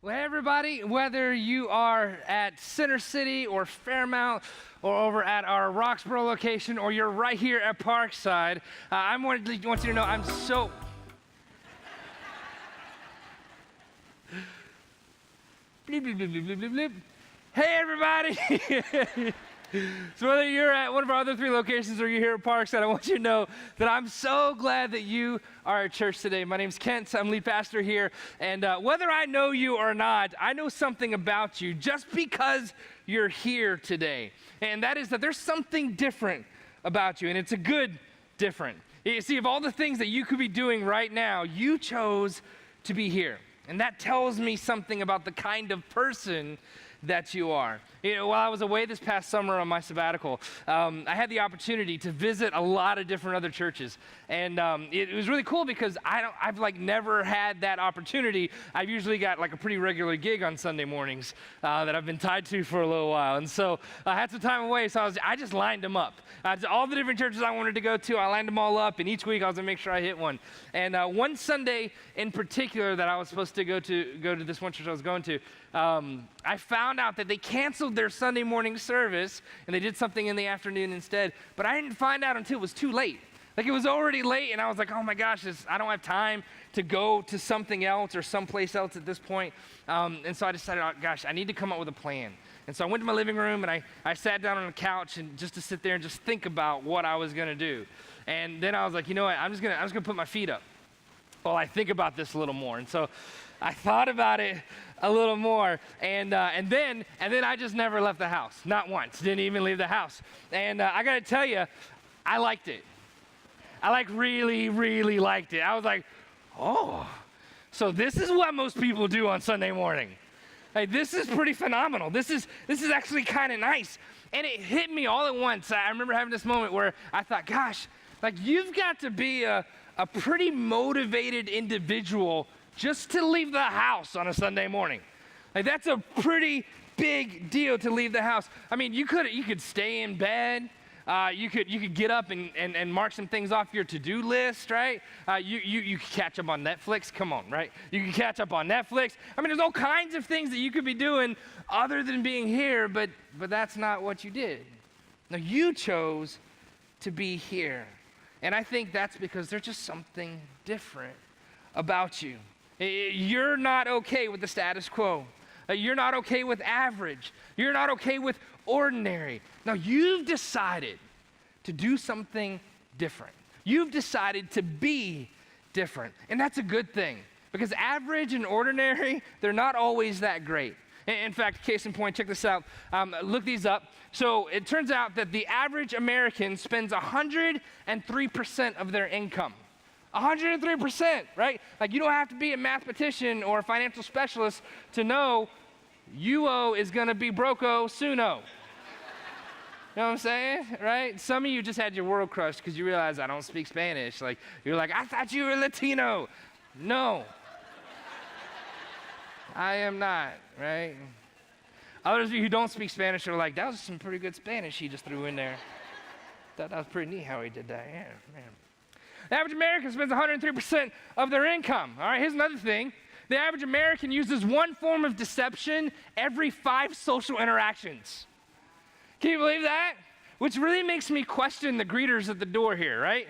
Well, hey everybody, whether you are at Center City or Fairmount or over at our Roxborough location or you're right here at Parkside, I want you to know I'm so... Bleep, bleep, bleep, bleep, bleep, bleep. Hey everybody! So whether you're at one of our other three locations or you're here at Parkside, I want you to know that I'm so glad that you are at church today. My name's Kent. I'm lead pastor here. And whether I know you or not, I know something about you just because you're here today. And that is that there's something different about you, and it's a good different. You see, of all the things that you could be doing right now, you chose to be here. And that tells me something about the kind of person that you are. You know, while I was away this past summer on my sabbatical, I had the opportunity to visit a lot of different other churches, and it was really cool because I've never had that opportunity. I've usually got like a pretty regular gig on Sunday mornings that I've been tied to for a little while, and so I had some time away, so I just lined them up. All the different churches I wanted to go to, I lined them all up, and each week I was gonna make sure I hit one. And one Sunday in particular that I was supposed to go to this one church I was going to, I found out that they canceled their Sunday morning service and they did something in the afternoon instead, but I didn't find out until it was too late. Like, it was already late, and I was like, oh my gosh, I don't have time to go to something else or someplace else at this point. And so I decided, oh gosh, I need to come up with a plan. And so I went to my living room and I sat down on the couch and just to sit there and just think about what I was gonna do. And then I was like, you know what, I'm just gonna put my feet up while I think about this a little more. And so I thought about it a little more, and then I just never left the house, not once. Didn't even leave the house. And I got to tell you, I liked it. I really liked it. I was like, oh, so this is what most people do on Sunday morning. Hey, this is pretty phenomenal. This is actually kind of nice. And it hit me all at once. I remember having this moment where I thought, gosh, like, you've got to be a pretty motivated individual just to leave the house on a Sunday morning. Like, that's a pretty big deal to leave the house. I mean, you could stay in bed. You could get up and mark some things off your to-do list, right? You could catch up on Netflix. Come on, right? You can catch up on Netflix. I mean, there's all kinds of things that you could be doing other than being here, but that's not what you did. No, you chose to be here. And I think that's because there's just something different about you. You're not okay with the status quo. You're not okay with average. You're not okay with ordinary. Now, you've decided to do something different. You've decided to be different. And that's a good thing, because average and ordinary, they're not always that great. In fact, case in point, check this out. Look these up. So it turns out that the average American spends 103% of their income. 103%, right? Like, you don't have to be a mathematician or a financial specialist to know you is gonna be broke-o soon-o. You know what I'm saying, right? Some of you just had your world crushed because you realize I don't speak Spanish. Like, you're like, I thought you were Latino. No, I am not, right? Others of you who don't speak Spanish are like, that was some pretty good Spanish he just threw in there. That was pretty neat how he did that, yeah, man. The average American spends 103% of their income. All right, here's another thing. The average American uses one form of deception every 5 social interactions. Can you believe that? Which really makes me question the greeters at the door here, right?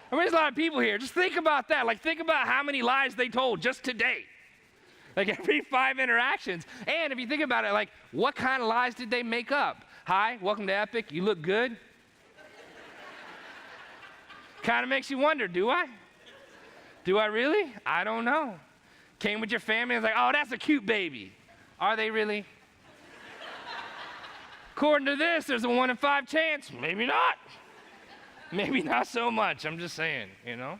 I mean, there's a lot of people here. Just think about that. Like, think about how many lies they told just today. Like, every 5 interactions. And if you think about it, like, what kind of lies did they make up? Hi, welcome to Epic. You look good. Kind of makes you wonder, do I? Do I really? I don't know. Came with your family, it's like, oh, that's a cute baby. Are they really? According to this, there's a 1 in 5 chance. Maybe not. Maybe not so much, I'm just saying, you know?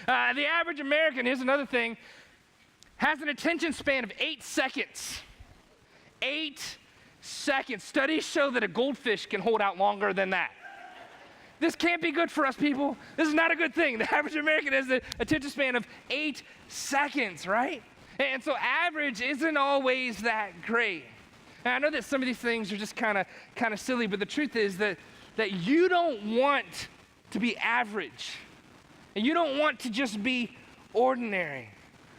The average American, here's another thing, has an attention span of 8 seconds. 8 seconds. Studies show that a goldfish can hold out longer than that. This can't be good for us, people. This is not a good thing. The average American has an attention span of 8 seconds, right? And so average isn't always that great. And I know that some of these things are just kind of silly, but the truth is that you don't want to be average. And you don't want to just be ordinary.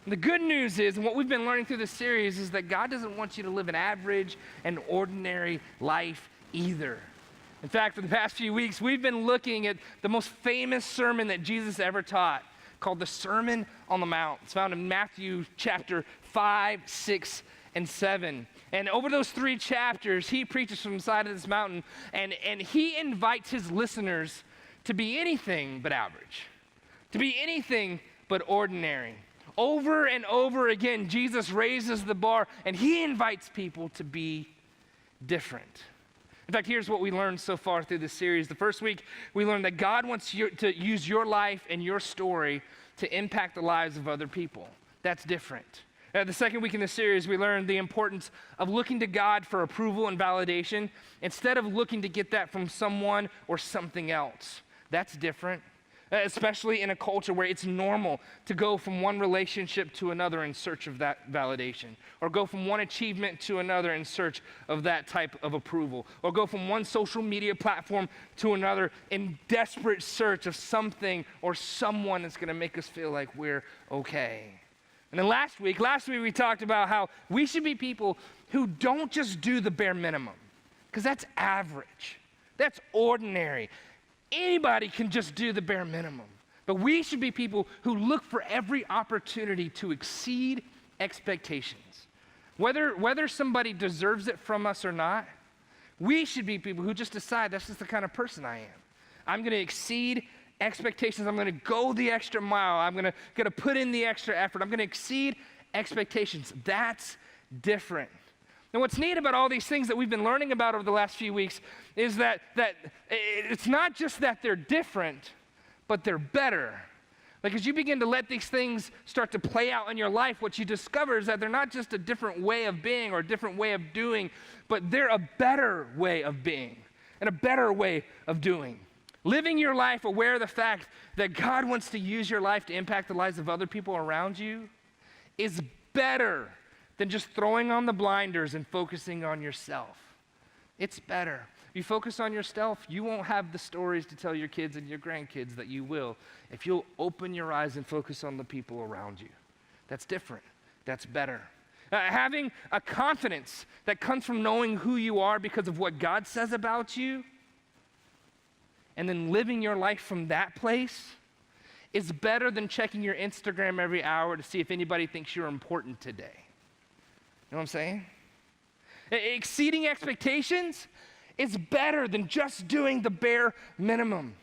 And the good news is, and what we've been learning through this series, is that God doesn't want you to live an average and ordinary life either. In fact, for the past few weeks, we've been looking at the most famous sermon that Jesus ever taught, called the Sermon on the Mount. It's found in Matthew chapter 5, 6, and 7. And over those 3 chapters, he preaches from the side of this mountain, and he invites his listeners to be anything but average, to be anything but ordinary. Over and over again, Jesus raises the bar, and he invites people to be different. In fact, here's what we learned so far through this series. The first week, we learned that God wants you to use your life and your story to impact the lives of other people. That's different. The second week in the series, we learned the importance of looking to God for approval and validation instead of looking to get that from someone or something else. That's different, especially in a culture where it's normal to go from one relationship to another in search of that validation, or go from one achievement to another in search of that type of approval, or go from one social media platform to another in desperate search of something or someone that's going to make us feel like we're okay. And then last week we talked about how we should be people who don't just do the bare minimum, because that's average, that's ordinary. Anybody can just do the bare minimum. But we should be people who look for every opportunity to exceed expectations. Whether somebody deserves it from us or not, we should be people who just decide that's just the kind of person I am. I'm going to exceed expectations. I'm going to go the extra mile. I'm going to put in the extra effort. I'm going to exceed expectations. That's different. And what's neat about all these things that we've been learning about over the last few weeks is that it's not just that they're different, but they're better. Like as you begin to let these things start to play out in your life, what you discover is that they're not just a different way of being or a different way of doing, but they're a better way of being and a better way of doing. Living your life aware of the fact that God wants to use your life to impact the lives of other people around you is better than just throwing on the blinders and focusing on yourself. It's better. If you focus on yourself, you won't have the stories to tell your kids and your grandkids that you will if you'll open your eyes and focus on the people around you. That's different. That's better. Having a confidence that comes from knowing who you are because of what God says about you, and then living your life from that place is better than checking your Instagram every hour to see if anybody thinks you're important today. You know what I'm saying? Exceeding expectations is better than just doing the bare minimum,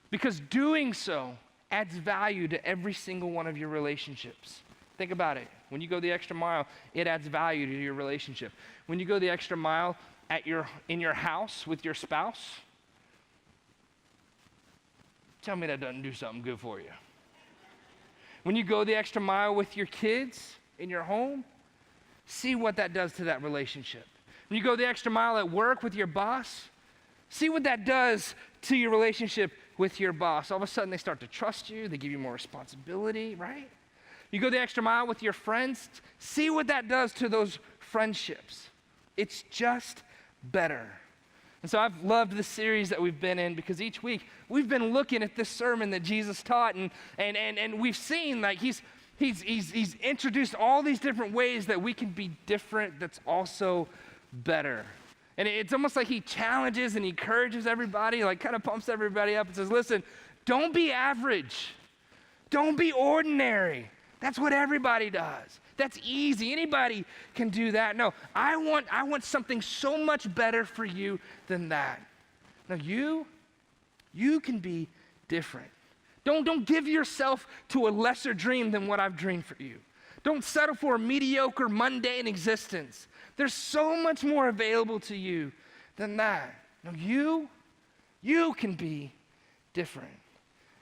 because doing so adds value to every single one of your relationships. Think about it. When you go the extra mile, it adds value to your relationship. When you go the extra mile in your house with your spouse, tell me that doesn't do something good for you. When you go the extra mile with your kids in your home, see what that does to that relationship. When you go the extra mile at work with your boss, see what that does to your relationship with your boss. All of a sudden, they start to trust you. They give you more responsibility, right? You go the extra mile with your friends, see what that does to those friendships. It's just better. And so I've loved the series that we've been in, because each week we've been looking at this sermon that Jesus taught, and we've seen like he's introduced all these different ways that we can be different that's also better. And it's almost like he challenges and encourages everybody, like kind of pumps everybody up and says, listen, don't be average. Don't be ordinary. That's what everybody does. That's easy. Anybody can do that. No, I want something so much better for you than that. Now you can be different. Don't give yourself to a lesser dream than what I've dreamed for you. Don't settle for a mediocre, mundane existence. There's so much more available to you than that. No, you can be different.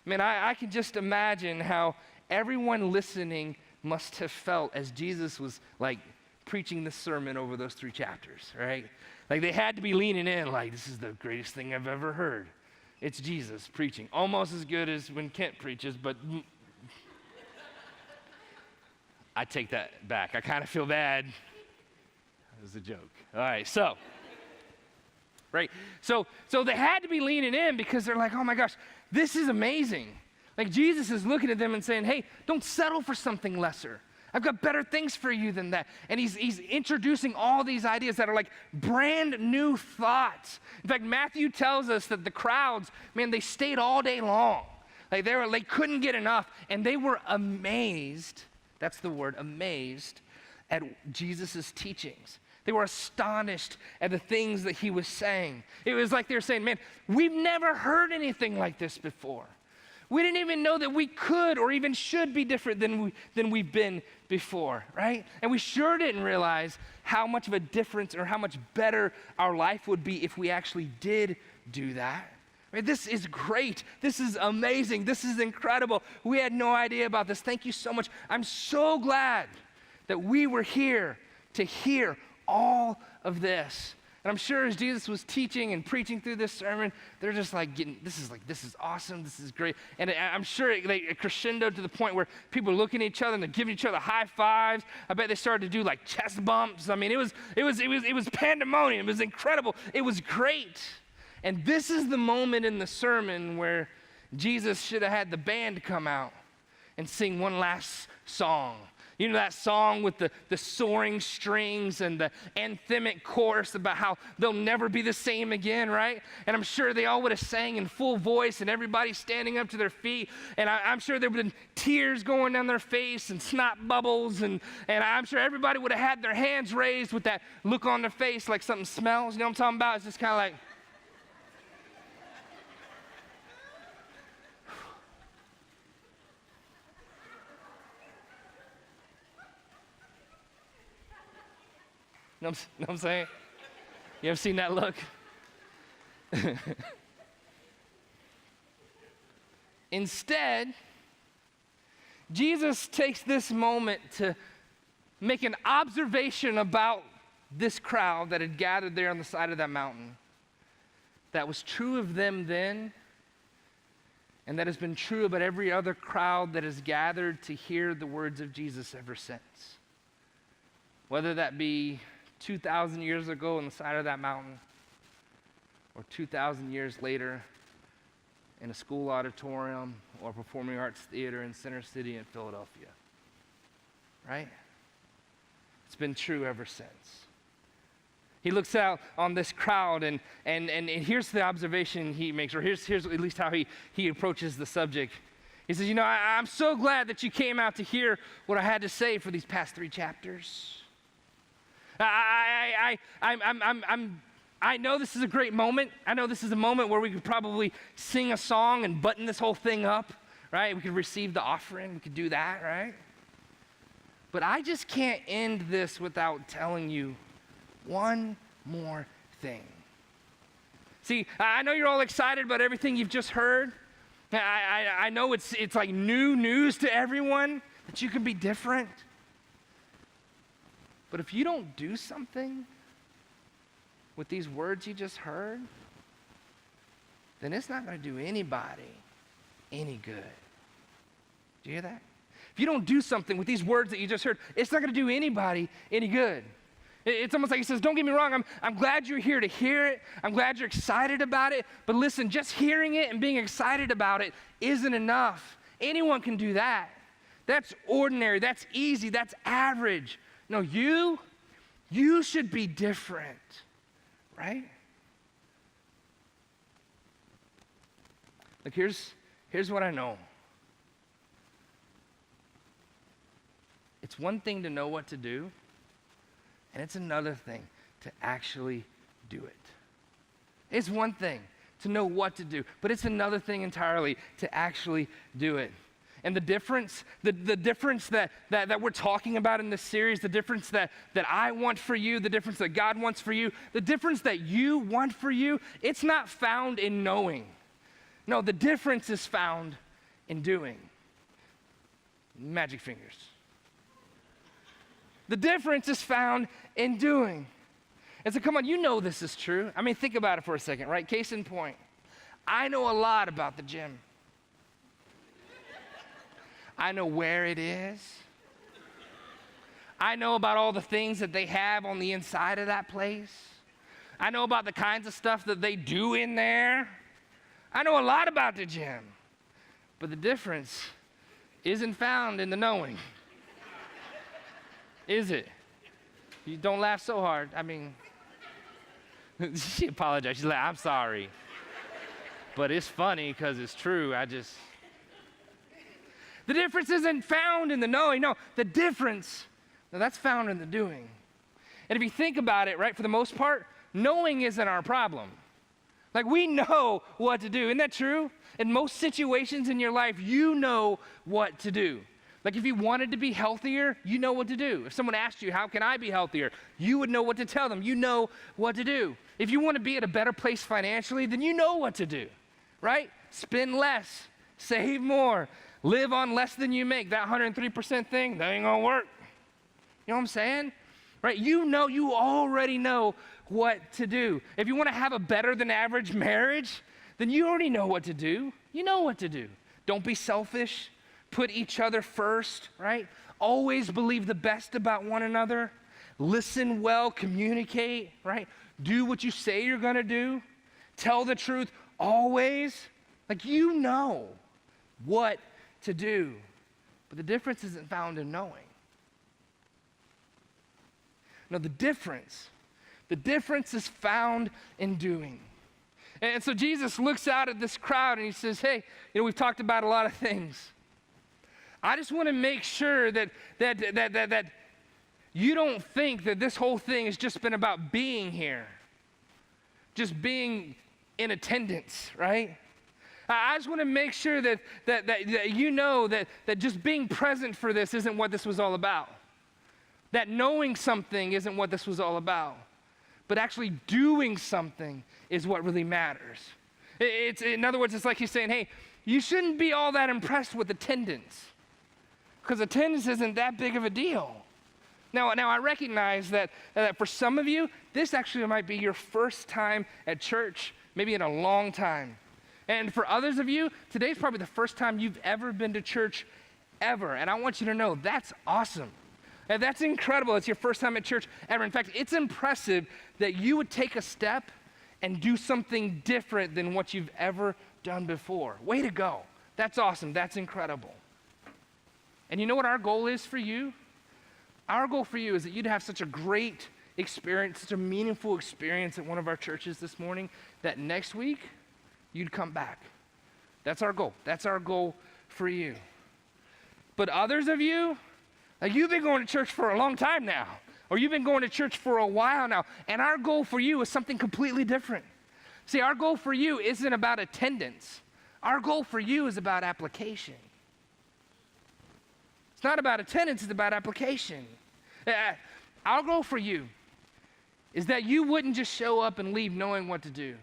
I mean, I can just imagine how everyone listening must have felt as Jesus was like preaching the sermon over those 3 chapters, right? Like they had to be leaning in like, this is the greatest thing I've ever heard. It's Jesus preaching. Almost as good as when Kent preaches, but I take that back. I kind of feel bad. It was a joke. All right, so they had to be leaning in because they're like, oh my gosh, this is amazing. Like Jesus is looking at them and saying, hey, don't settle for something lesser. I've got better things for you than that. And he's introducing all these ideas that are like brand new thoughts. In fact, Matthew tells us that the crowds, man, they stayed all day long. Like they couldn't get enough. And they were amazed, that's the word, amazed at Jesus' teachings. They were astonished at the things that he was saying. It was like they were saying, man, we've never heard anything like this before. We didn't even know that we could or even should be different than we've been before, right? And we sure didn't realize how much of a difference or how much better our life would be if we actually did do that. I mean, this is great. This is amazing. This is incredible. We had no idea about this. Thank you so much. I'm so glad that we were here to hear all of this. And I'm sure as Jesus was teaching and preaching through this sermon, they're just like this is awesome, this is great. And I'm sure it crescendoed to the point where people are looking at each other and they're giving each other high fives. I bet they started to do like chest bumps. I mean, it was pandemonium. It was incredible. It was great. And this is the moment in the sermon where Jesus should have had the band come out and sing one last song. You know that song with the soaring strings and the anthemic chorus about how they'll never be the same again, right? And I'm sure they all would have sang in full voice and everybody standing up to their feet. And I'm sure there would have been tears going down their face and snot bubbles. And I'm sure everybody would have had their hands raised with that look on their face like something smells. You know what I'm talking about? It's just kind of like... You know what I'm saying? You ever seen that look? Instead, Jesus takes this moment to make an observation about this crowd that had gathered there on the side of that mountain. That was true of them then, and that has been true about every other crowd that has gathered to hear the words of Jesus ever since. Whether that be 2,000 years ago on the side of that mountain, or 2,000 years later in a school auditorium or performing arts theater in Center City in Philadelphia, right? It's been true ever since. He looks out on this crowd and here's the observation he makes, or here's at least how he approaches the subject. He says, I'm so glad that you came out to hear what I had to say for these past 3 chapters. I know this is a great moment. I know this is a moment where we could probably sing a song and button this whole thing up, right? We could receive the offering. We could do that, right? But I just can't end this without telling you one more thing. See, I know you're all excited about everything you've just heard. I know it's like new news to everyone that you can be different. But if you don't do something with these words you just heard, then it's not going to do anybody any good. Do you hear that? If you don't do something with these words that you just heard, it's not going to do anybody any good. It's almost like he says, don't get me wrong, I'm glad you're here to hear it. I'm glad you're excited about it. But listen, just hearing it and being excited about it isn't enough. Anyone can do that. That's ordinary. That's easy. That's average. No, you should be different, right? Look, here's what I know. It's one thing to know what to do, and it's another thing to actually do it. It's one thing to know what to do, but it's another thing entirely to actually do it. And the difference, the difference that we're talking about in this series, the difference that I want for you, the difference that God wants for you, the difference that you want for you, it's not found in knowing. No, the difference is found in doing. Magic fingers. The difference is found in doing. And so come on, you know this is true. I mean, think about it for a second, right? Case in point, I know a lot about the gym. I know where it is. I know about all the things that they have on the inside of that place. I know about the kinds of stuff that they do in there. I know a lot about the gym. But the difference isn't found in the knowing. Is it? You don't laugh so hard. I mean, she apologized. She's like, I'm sorry. But it's funny because it's true. The difference isn't found in the knowing. No, the difference, no, that's found in the doing. And if you think about it, right, for the most part, knowing isn't our problem. Like, we know what to do. Isn't that true? In most situations in your life, you know what to do. Like, if you wanted to be healthier, you know what to do. If someone asked you, how can I be healthier? You would know what to tell them. You know what to do. If you want to be at a better place financially, then you know what to do, right? Spend less, save more, live on less than you make. That 103% thing, that ain't gonna work. You know what I'm saying? Right? You already know what to do. If you want to have a better than average marriage, then you already know what to do. You know what to do. Don't be selfish. Put each other first, right? Always believe the best about one another. Listen well, communicate, right? Do what you say you're going to do. Tell the truth always. Like, you know what to do. But the difference isn't found in knowing. No, the difference is found in doing. And so Jesus looks out at this crowd and he says, hey, we've talked about a lot of things. I just want to make sure that you don't think that this whole thing has just been about being here, just being in attendance, right? I just want to make sure that you know that just being present for this isn't what this was all about. That knowing something isn't what this was all about. But actually doing something is what really matters. In other words, it's like he's saying, hey, you shouldn't be all that impressed with attendance, because attendance isn't that big of a deal. Now I recognize that for some of you, this actually might be your first time at church, maybe in a long time. And for others of you, today's probably the first time you've ever been to church ever. And I want you to know that's awesome. And that's incredible. It's your first time at church ever. In fact, it's impressive that you would take a step and do something different than what you've ever done before. Way to go. That's awesome. That's incredible. And you know what our goal is for you? Our goal for you is that you'd have such a great experience, such a meaningful experience at one of our churches this morning, that next week you'd come back. That's our goal. That's our goal for you. But others of you, like, you've been going to church for a long time now, or you've been going to church for a while now, and our goal for you is something completely different. See, our goal for you isn't about attendance. Our goal for you is about application. It's not about attendance, it's about application. Our goal for you is that you wouldn't just show up and leave knowing what to do,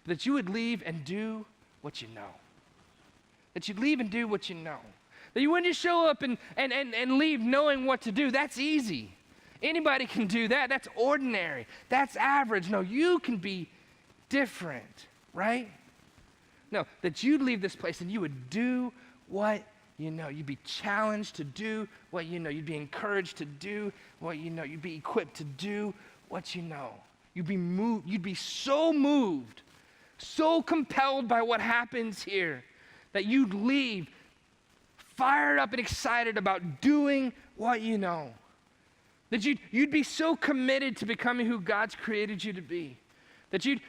but that you would leave and do what you know. That you'd leave and do what you know. That you wouldn't just show up and leave knowing what to do. That's easy. Anybody can do that. That's ordinary. That's average. No, you can be different, right? No, that you'd leave this place and you would do what you know. You'd be challenged to do what you know. You'd be encouraged to do what you know. You'd be equipped to do what you know. You'd be moved. You'd be so moved, so compelled by what happens here that you'd leave fired up and excited about doing what you know. That you'd be so committed to becoming who God's created you to be. That you'd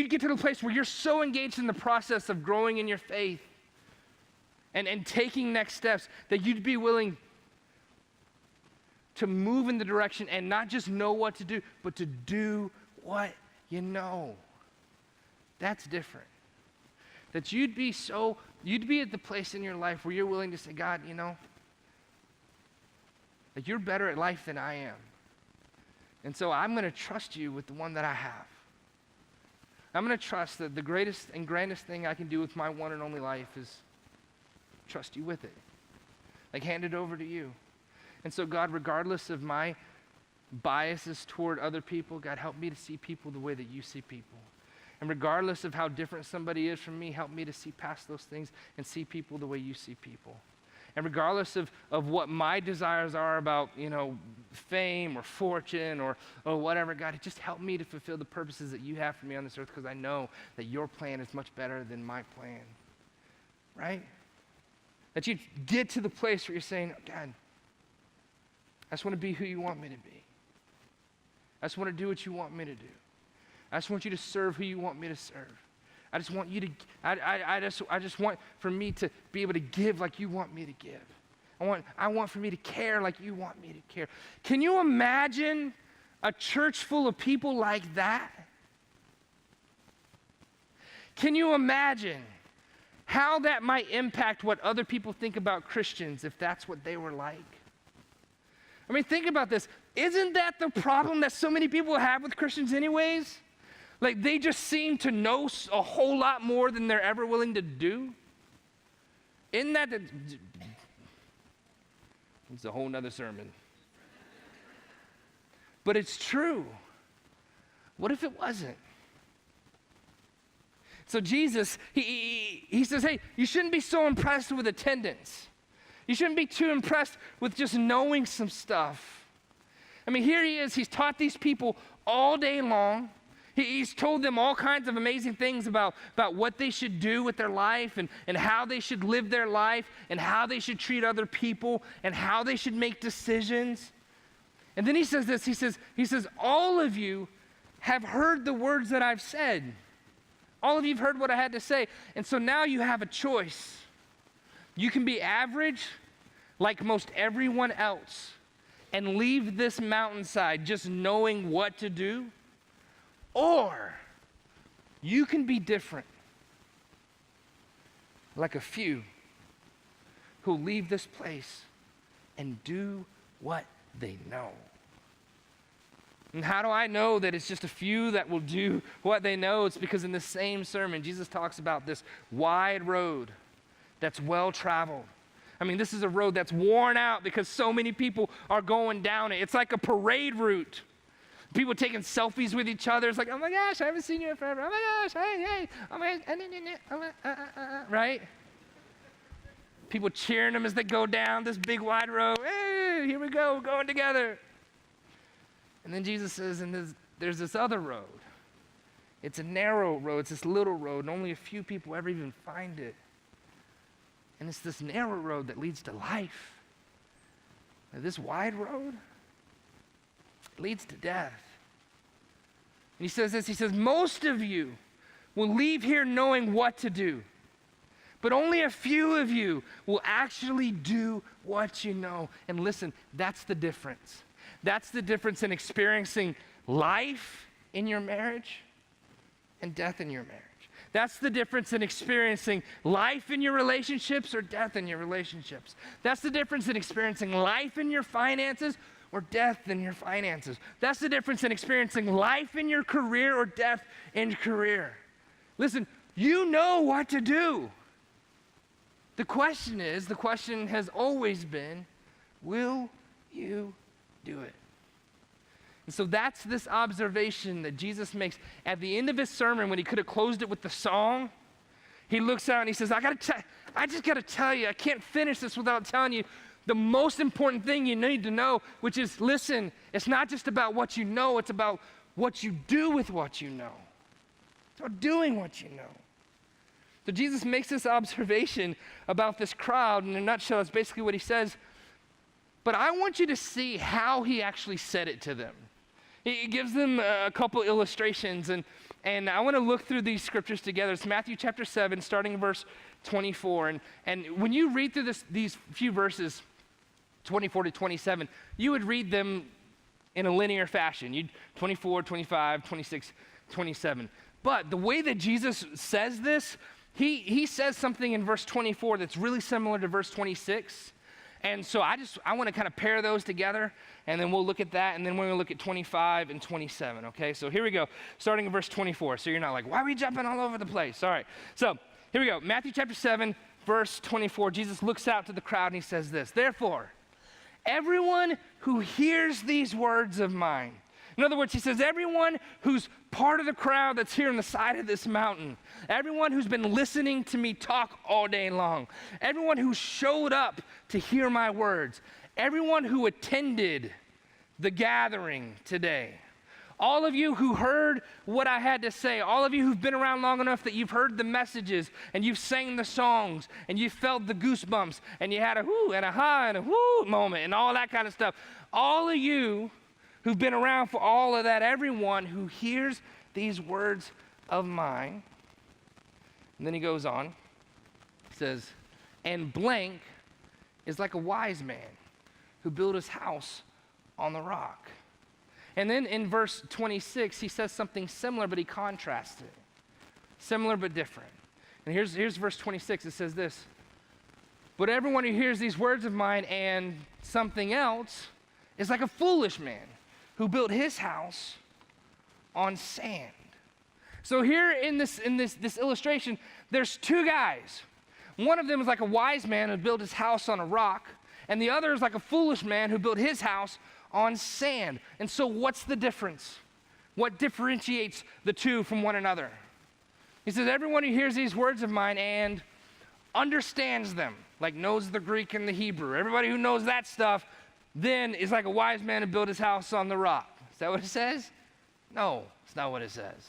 get to the place where you're so engaged in the process of growing in your faith and taking next steps that you'd be willing to move in the direction and not just know what to do, but to do what you know. That's different. That you'd be at the place in your life where you're willing to say, God, that you're better at life than I am. And so I'm going to trust you with the one that I have. I'm going to trust that the greatest and grandest thing I can do with my one and only life is trust you with it. Like, hand it over to you. And so, God, regardless of my biases toward other people, God, help me to see people the way that you see people. And regardless of how different somebody is from me, help me to see past those things and see people the way you see people. And regardless of what my desires are about, fame or fortune or whatever, God, just help me to fulfill the purposes that you have for me on this earth, because I know that your plan is much better than my plan, right? That you get to the place where you're saying, God, I just want to be who you want me to be. I just want to do what you want me to do. I just want you to serve who you want me to serve. I just want you to, I just want for me to be able to give like you want me to give. I want for me to care like you want me to care. Can you imagine a church full of people like that? Can you imagine how that might impact what other people think about Christians if that's what they were like? I mean, think about this. Isn't that the problem that so many people have with Christians anyways? Like, they just seem to know a whole lot more than they're ever willing to do. Isn't that it's a whole nother sermon. But it's true. What if it wasn't? So Jesus, he says, hey, you shouldn't be so impressed with attendance. You shouldn't be too impressed with just knowing some stuff. I mean, here he is. He's taught these people all day long. He's told them all kinds of amazing things about what they should do with their life and how they should live their life and how they should treat other people and how they should make decisions. And then he says this, he says, all of you have heard the words that I've said. All of you have heard what I had to say. And so now you have a choice. You can be average like most everyone else and leave this mountainside just knowing what to do. Or you can be different, like a few who leave this place and do what they know. And how do I know that it's just a few that will do what they know? It's because in the same sermon, Jesus talks about this wide road that's well-traveled. I mean, this is a road that's worn out because so many people are going down it. It's like a parade route. People taking selfies with each other. It's like, oh my gosh, I haven't seen you in forever. Oh my gosh, hey, oh my gosh, right? People cheering them as they go down this big wide road. Hey, here we go, we're going together. And then Jesus says, and there's this other road. It's a narrow road. It's this little road, and only a few people ever even find it. And it's this narrow road that leads to life. And this wide road leads to death. And he says this, he says, most of you will leave here knowing what to do, but only a few of you will actually do what you know. And listen, that's the difference. That's the difference in experiencing life in your marriage and death in your marriage. That's the difference in experiencing life in your relationships or death in your relationships. That's the difference in experiencing life in your finances or death in your finances. That's the difference in experiencing life in your career or death in your career. Listen, you know what to do. The question has always been, will you do it? And so that's this observation that Jesus makes at the end of his sermon when he could have closed it with the song. He looks out and he says, I just got to tell you, I can't finish this without telling you the most important thing you need to know, which is, listen, it's not just about what you know, it's about what you do with what you know. It's about doing what you know. So Jesus makes this observation about this crowd. In a nutshell, that's basically what he says. But I want you to see how he actually said it to them. He gives them a couple illustrations, and I want to look through these scriptures together. It's Matthew chapter 7, starting in verse 24. And when you read through these few verses, 24 to 27, you would read them in a linear fashion. You'd 24, 25, 26, 27. But the way that Jesus says this, he says something in verse 24 that's really similar to verse 26. And so I want to kind of pair those together, and then we'll look at that, and then we're going to look at 25 and 27, okay? So here we go, starting in verse 24. So you're not like, why are we jumping all over the place? All right, so here we go. Matthew chapter 7, verse 24. Jesus looks out to the crowd, and he says this, therefore, everyone who hears these words of mine. In other words, he says, everyone who's part of the crowd that's here on the side of this mountain, everyone who's been listening to me talk all day long, everyone who showed up to hear my words, everyone who attended the gathering today, All of you who heard what I had to say, all of you who've been around long enough that you've heard the messages and you've sang the songs and you felt the goosebumps and you had a whoo and a ha and a whoo moment and all that kind of stuff. All of you who've been around for all of that, everyone who hears these words of mine. And then he goes on, he says, and blank is like a wise man who built his house on the rock. And then in verse 26, he says something similar, but he contrasts it. Similar but different. And here's verse 26. It says this, but everyone who hears these words of mine and something else is like a foolish man who built his house on sand. So here in this illustration, there's two guys. One of them is like a wise man who built his house on a rock, and the other is like a foolish man who built his house on sand. And so what's the difference? What differentiates the two from one another? He says, everyone who hears these words of mine and understands them, like knows the Greek and the Hebrew, everybody who knows that stuff, then is like a wise man who built his house on the rock. Is that what it says? No, it's not what it says.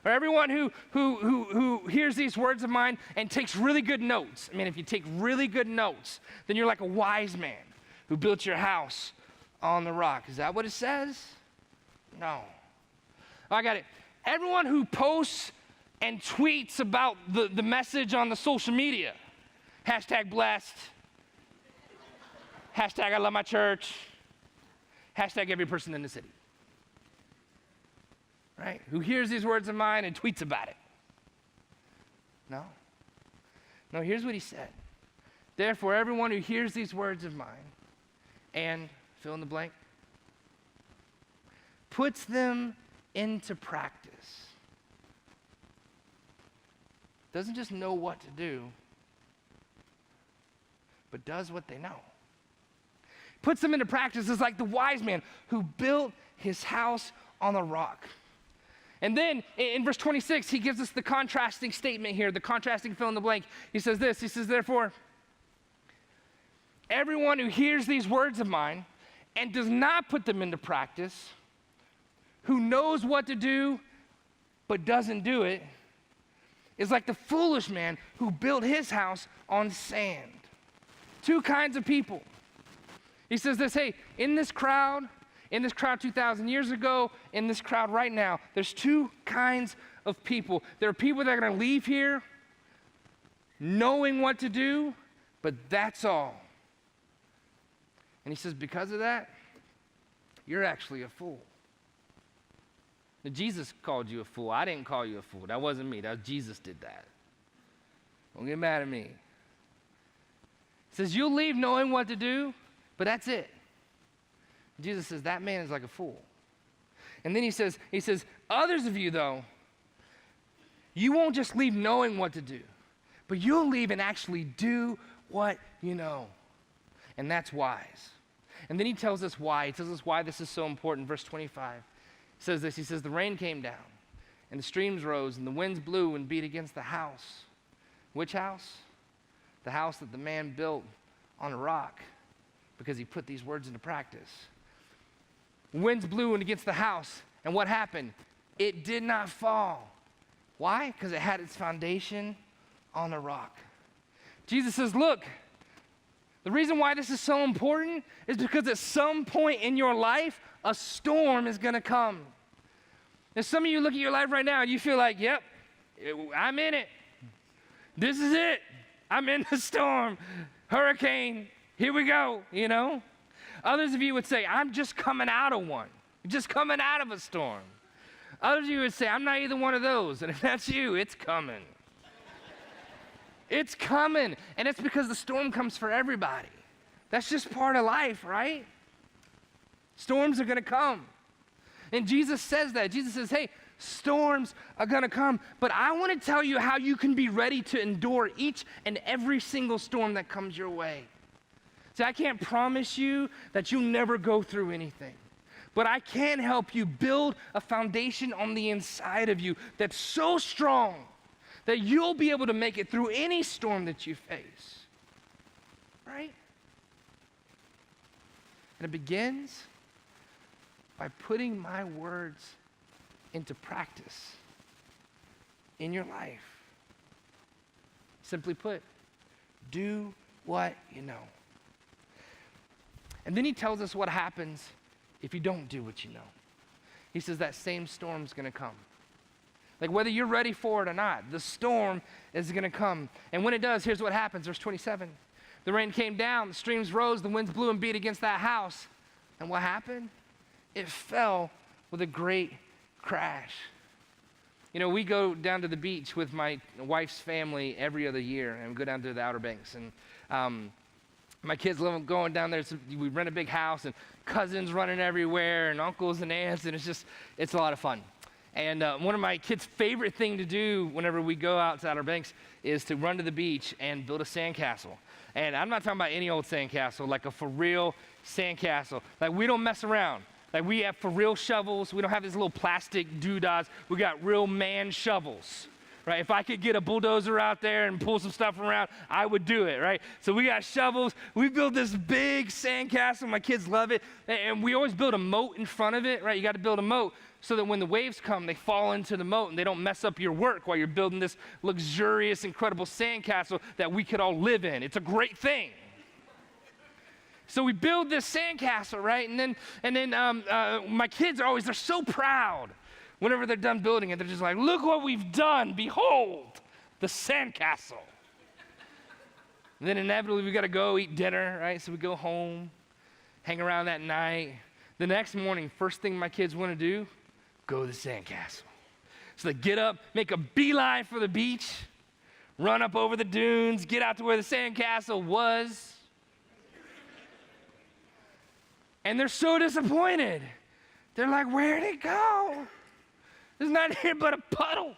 Or everyone who hears these words of mine and takes really good notes. I mean, if you take really good notes, then you're like a wise man who built your house on the rock. Is that what it says? No. I got it. Everyone who posts and tweets about the message on the social media, hashtag blessed, hashtag I love my church, hashtag every person in the city. Right? Who hears these words of mine and tweets about it. No. No, here's what he said. Therefore, everyone who hears these words of mine and fill in the blank, puts them into practice. Doesn't just know what to do, but does what they know. Puts them into practice is like the wise man who built his house on the rock. And then in verse 26, he gives us the contrasting statement here, the contrasting fill in the blank. He says this, he says, therefore, everyone who hears these words of mine and does not put them into practice, who knows what to do but doesn't do it, is like the foolish man who built his house on sand. Two kinds of people. He says this, hey, in this crowd 2,000 years ago, in this crowd right now, there's two kinds of people. There are people that are going to leave here knowing what to do, but that's all. And he says, because of that, you're actually a fool. Now, Jesus called you a fool. I didn't call you a fool. That wasn't me. That was Jesus did that. Don't get mad at me. He says, you'll leave knowing what to do, but that's it. Jesus says, that man is like a fool. And then he says, others of you, though, you won't just leave knowing what to do, but you'll leave and actually do what you know. And that's wise. And then he tells us why. He tells us why this is so important. Verse 25 says this. He says, the rain came down, and the streams rose, and the winds blew and beat against the house. Which house? The house that the man built on a rock, because he put these words into practice. Winds blew against the house, and what happened? It did not fall. Why? Because it had its foundation on a rock. Jesus says, look, the reason why this is so important is because at some point in your life, a storm is going to come. And some of you look at your life right now and you feel like, yep, I'm in it. This is it. I'm in the storm. Hurricane, here we go, you know. Others of you would say, I'm just coming out of one. Just coming out of a storm. Others of you would say, I'm not either one of those. And if that's you, it's coming. It's coming. And it's because the storm comes for everybody. That's just part of life, right? Storms are going to come. And Jesus says that. Jesus says, hey, storms are going to come. But I want to tell you how you can be ready to endure each and every single storm that comes your way. See, I can't promise you that you'll never go through anything. But I can help you build a foundation on the inside of you that's so strong that you'll be able to make it through any storm that you face. Right? And it begins by putting my words into practice in your life. Simply put, do what you know. And then he tells us what happens if you don't do what you know. He says that same storm's going to come. Like whether you're ready for it or not, the storm is going to come. And when it does, here's what happens. Verse 27. The rain came down, the streams rose, the winds blew and beat against that house. And what happened? It fell with a great crash. You know, we go down to the beach with my wife's family every other year, and we go down to the Outer Banks. And my kids love going down there. So we rent a big house, and cousins running everywhere, and uncles and aunts, and it's a lot of fun. And one of my kids' favorite thing to do whenever we go out to Outer Banks is to run to the beach and build a sandcastle. And I'm not talking about any old sandcastle, like a for real sandcastle. Like we don't mess around. Like we have for real shovels. We don't have these little plastic doodads. We got real man shovels, right? If I could get a bulldozer out there and pull some stuff around, I would do it, right? So we got shovels. We built this big sandcastle. My kids love it. And we always build a moat in front of it, right? You got to build a moat so that when the waves come, they fall into the moat and they don't mess up your work while you're building this luxurious, incredible sandcastle that we could all live in. It's a great thing. So we build this sandcastle, right? And then my kids they're so proud whenever they're done building it. They're just like, look what we've done. Behold, the sandcastle. And then inevitably we got to go eat dinner, right? So we go home, hang around that night. The next morning, first thing my kids want to do, go to the sandcastle. So they get up, make a beeline for the beach, run up over the dunes, get out to where the sandcastle was. And they're so disappointed. They're like, where'd it go? There's not here but a puddle.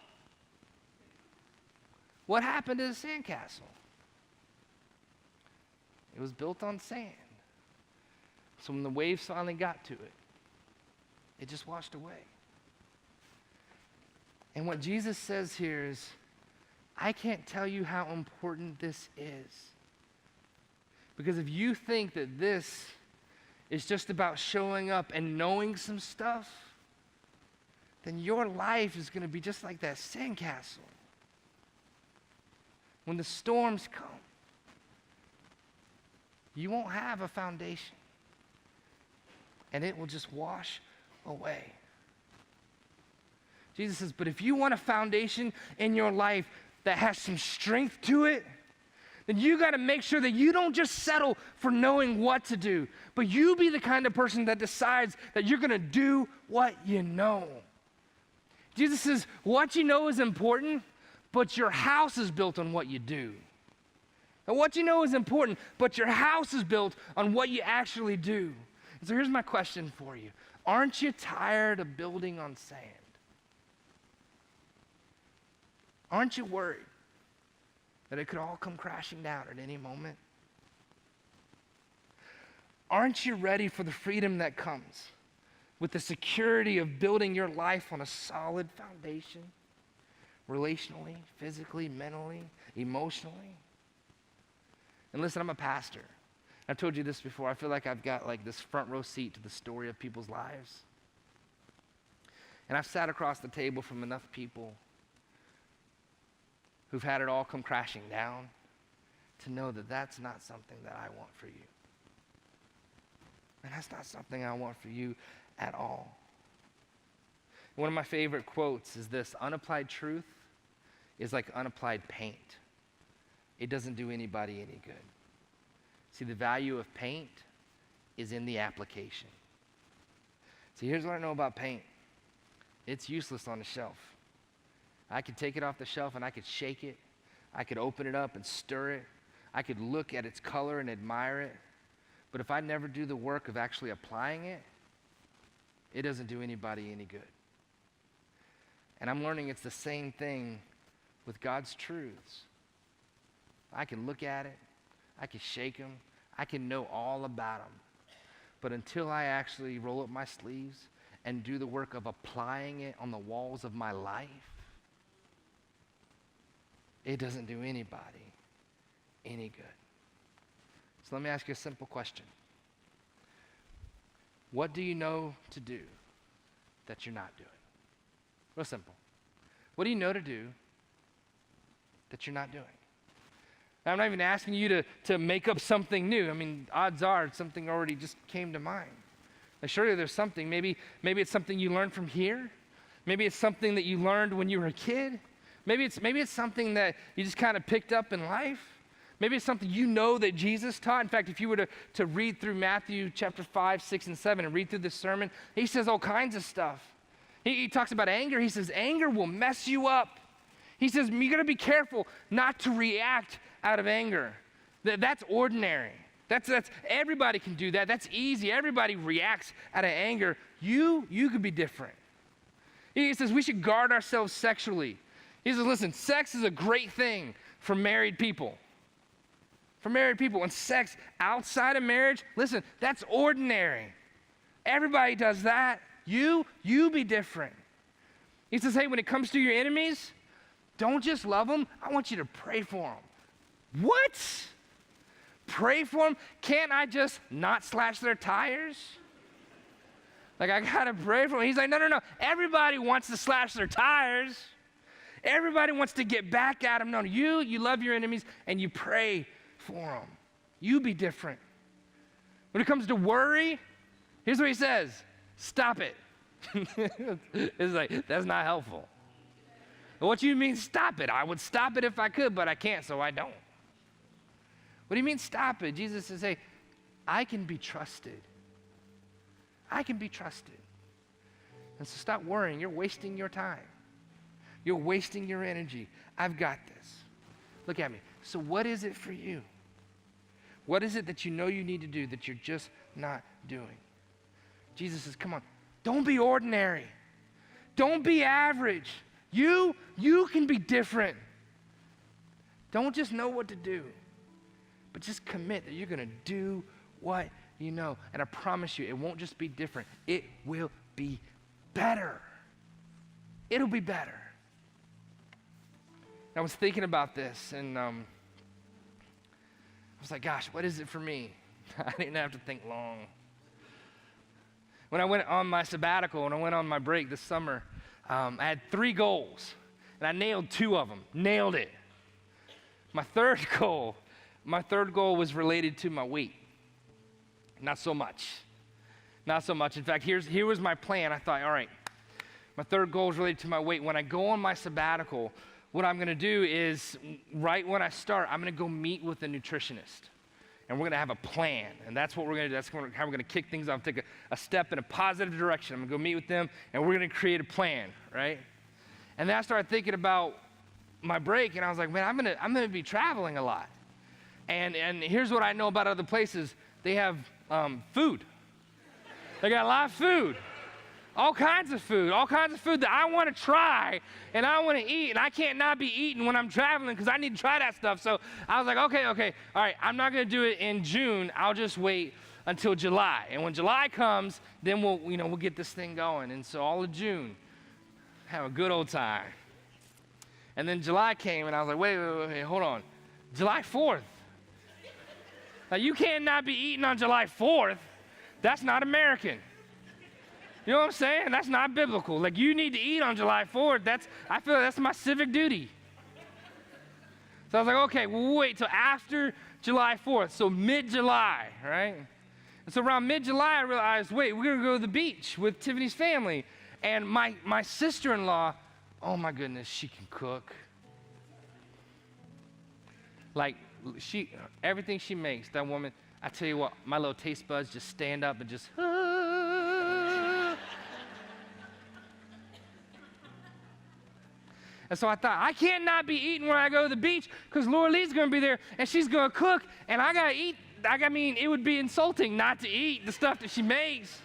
What happened to the sandcastle? It was built on sand. So when the waves finally got to it, it just washed away. And what Jesus says here is, I can't tell you how important this is. Because if you think that this is just about showing up and knowing some stuff, then your life is going to be just like that sandcastle. When the storms come, you won't have a foundation, and it will just wash away. Jesus says, but if you want a foundation in your life that has some strength to it, then you got to make sure that you don't just settle for knowing what to do, but you be the kind of person that decides that you're going to do what you know. Jesus says, what you know is important, but your house is built on what you do. And what you know is important, but your house is built on what you actually do. And so here's my question for you. Aren't you tired of building on sand? Aren't you worried that it could all come crashing down at any moment? Aren't you ready for the freedom that comes with the security of building your life on a solid foundation, relationally, physically, mentally, emotionally? And listen, I'm a pastor. I've told you this before. I feel like I've got like this front row seat to the story of people's lives. And I've sat across the table from enough people who've had it all come crashing down to know that that's not something that I want for you. And that's not something I want for you at all. One of my favorite quotes is this: unapplied truth is like unapplied paint. It doesn't do anybody any good. See, the value of paint is in the application. See, here's what I know about paint. It's useless on the shelf. I could take it off the shelf and I could shake it. I could open it up and stir it. I could look at its color and admire it. But if I never do the work of actually applying it, it doesn't do anybody any good. And I'm learning it's the same thing with God's truths. I can look at it, I can shake them, I can know all about them. But until I actually roll up my sleeves and do the work of applying it on the walls of my life, it doesn't do anybody any good. So let me ask you a simple question. What do you know to do that you're not doing? Real simple. What do you know to do that you're not doing? Now, I'm not even asking you to make up something new. I mean, odds are something already just came to mind. Like, surely there's something. Maybe it's something you learned from here. Maybe it's something that you learned when you were a kid. Maybe it's something that you just kind of picked up in life. Maybe it's something you know that Jesus taught. In fact, if you were to read through Matthew chapter 5, 6, and 7 and read through this sermon, he says all kinds of stuff. He talks about anger. He says anger will mess you up. He says you got to be careful not to react out of anger. That's ordinary. That's everybody can do that. That's easy. Everybody reacts out of anger. You could be different. He says we should guard ourselves sexually. He says, listen, sex is a great thing for married people. For married people. And sex outside of marriage, listen, that's ordinary. Everybody does that. You be different. He says, hey, when it comes to your enemies, don't just love them. I want you to pray for them. What? Pray for them? Can't I just not slash their tires? Like, I gotta pray for them. He's like, no. Everybody wants to slash their tires. Everybody wants to get back at them. No, you love your enemies and you pray for them. You be different. When it comes to worry, here's what he says. Stop it. It's like, that's not helpful. What do you mean stop it? I would stop it if I could, but I can't, so I don't. What do you mean stop it? Jesus says, hey, I can be trusted. I can be trusted. And so stop worrying. You're wasting your time. You're wasting your energy. I've got this. Look at me. So what is it for you? What is it that you know you need to do that you're just not doing? Jesus says, come on, don't be ordinary. Don't be average. You can be different. Don't just know what to do, but just commit that you're going to do what you know. And I promise you, it won't just be different. It will be better. It'll be better. I was thinking about this, and I was like, gosh, what is it for me? I didn't have to think long. When I went on my sabbatical, when I went on my break this summer, I had 3 goals, and I nailed 2 of them. Nailed it. My third goal was related to my weight. Not so much. Not so much. In fact, here was my plan. I thought, all right, my third goal is related to my weight. When I go on my sabbatical, what I'm going to do is, right when I start, I'm going to go meet with a nutritionist. And we're going to have a plan. And that's what we're going to do. That's how we're going to kick things off, take a step in a positive direction. I'm going to go meet with them, and we're going to create a plan, right? And then I started thinking about my break, and I was like, man, I'm going to be traveling a lot. And here's what I know about other places. They have food. They got a lot of food. All kinds of food that I want to try and I want to eat, and I can't not be eating when I'm traveling because I need to try that stuff. So I was like, okay, all right, I'm not going to do it in June. I'll just wait until July. And when July comes, then we'll get this thing going. And so all of June, have a good old time. And then July came, and I was like, wait, hold on. July 4th. Now, you can't not be eating on July 4th. That's not American. You know what I'm saying? That's not biblical. Like, you need to eat on July 4th. I feel like that's my civic duty. So I was like, okay, we'll wait till after July 4th, so mid-July, right? And so around mid-July, I realized, wait, we're going to go to the beach with Tiffany's family. And my sister-in-law, oh my goodness, she can cook. Like, everything she makes, that woman, I tell you what, my little taste buds just stand up and just, And so I thought, I can't not be eating when I go to the beach because Laura Lee's going to be there and she's going to cook and I got to eat. I mean, it would be insulting not to eat the stuff that she makes.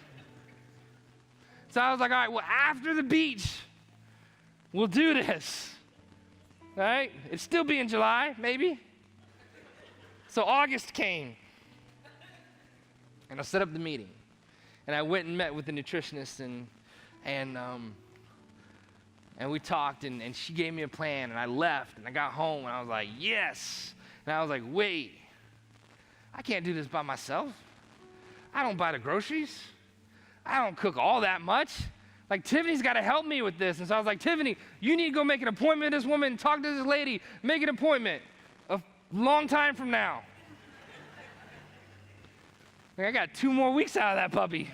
So I was like, all right, well, after the beach, we'll do this. All right? It'd still be in July, maybe. So August came. And I set up the meeting. And I went and met with the nutritionist and we talked, and she gave me a plan, and I left, and I got home, and I was like, yes. And I was like, wait, I can't do this by myself. I don't buy the groceries. I don't cook all that much. Like, Tiffany's got to help me with this. And so I was like, Tiffany, you need to go make an appointment with this woman, talk to this lady, make an appointment a long time from now. Like, I got 2 more weeks out of that puppy.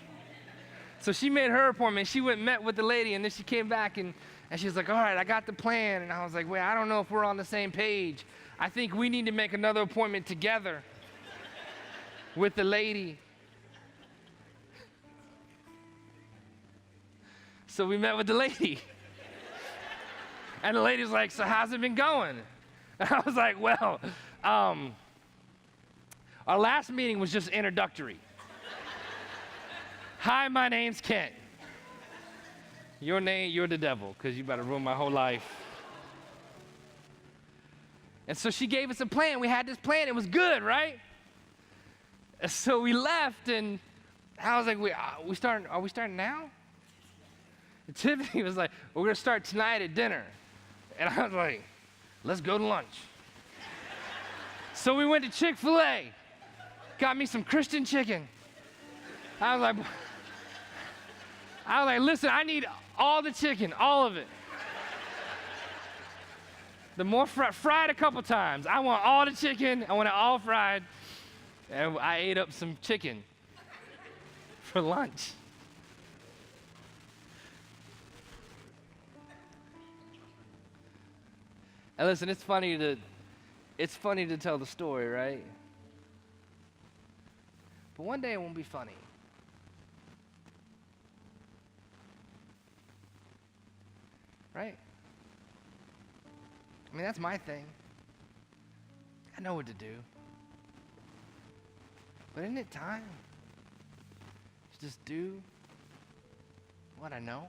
So she made her appointment. She went and met with the lady, and then she came back, and she was like, all right, I got the plan. And I was like, wait, I don't know if we're on the same page. I think we need to make another appointment together with the lady. So we met with the lady. And the lady was like, so how's it been going? And I was like, well, our last meeting was just introductory. Hi, my name's Kent. Your name, you're the devil, because you better ruin my whole life. And so she gave us a plan. We had this plan. It was good, right? And so we left, and I was like, are we starting now? And Tiffany was like, we're going to start tonight at dinner. And I was like, let's go to lunch. So we went to Chick-fil-A, got me some Christian chicken. I was like, listen, I need all the chicken, all of it. The more fried a couple times. I want all the chicken. I want it all fried. And I ate up some chicken for lunch. And listen, it's funny to tell the story, right? But one day it won't be funny. Right? I mean, that's my thing. I know what to do. But isn't it time to just do what I know?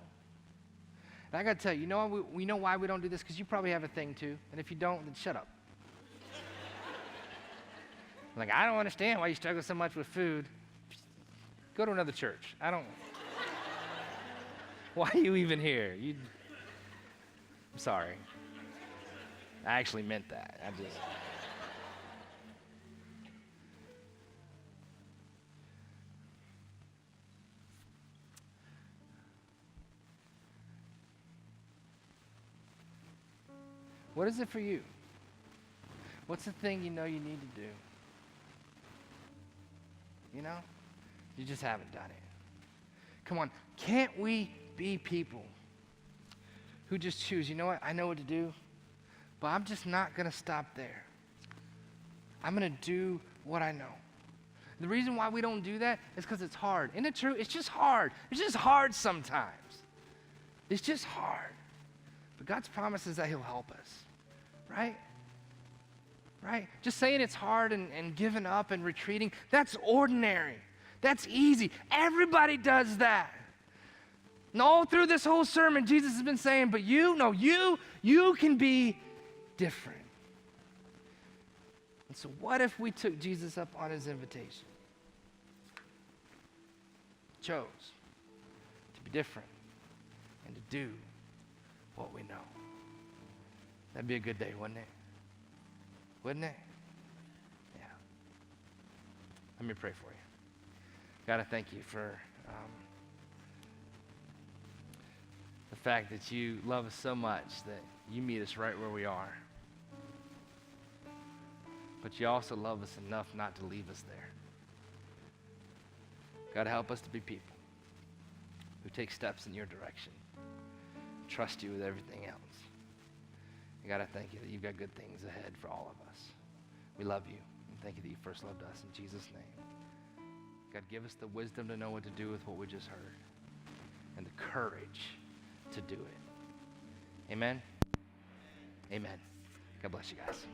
And I got to tell you, you know we know why we don't do this? Because you probably have a thing too. And if you don't, then shut up. Like, I don't understand why you struggle so much with food. Go to another church. Why are you even here? I'm sorry. I actually meant that. What is it for you? What's the thing you know you need to do? You know? You just haven't done it. Come on, can't we be people who just choose, you know what, I know what to do, but I'm just not going to stop there. I'm going to do what I know. The reason why we don't do that is because it's hard. Isn't it true? It's just hard. It's just hard sometimes. It's just hard. But God's promise is that he'll help us, right? Right? Just saying it's hard and giving up and retreating, that's ordinary. That's easy. Everybody does that. And all through this whole sermon, Jesus has been saying, but you can be different. And so what if we took Jesus up on his invitation? Chose to be different and to do what we know. That'd be a good day, wouldn't it? Wouldn't it? Yeah. Let me pray for you. God, I thank you for the fact that you love us so much that you meet us right where we are. But you also love us enough not to leave us there. God, help us to be people who take steps in your direction, trust you with everything else. And God, I thank you that you've got good things ahead for all of us. We love you, and thank you that you first loved us. In Jesus' name, God, give us the wisdom to know what to do with what we just heard and the courage to do it. Amen? Amen. God bless you guys.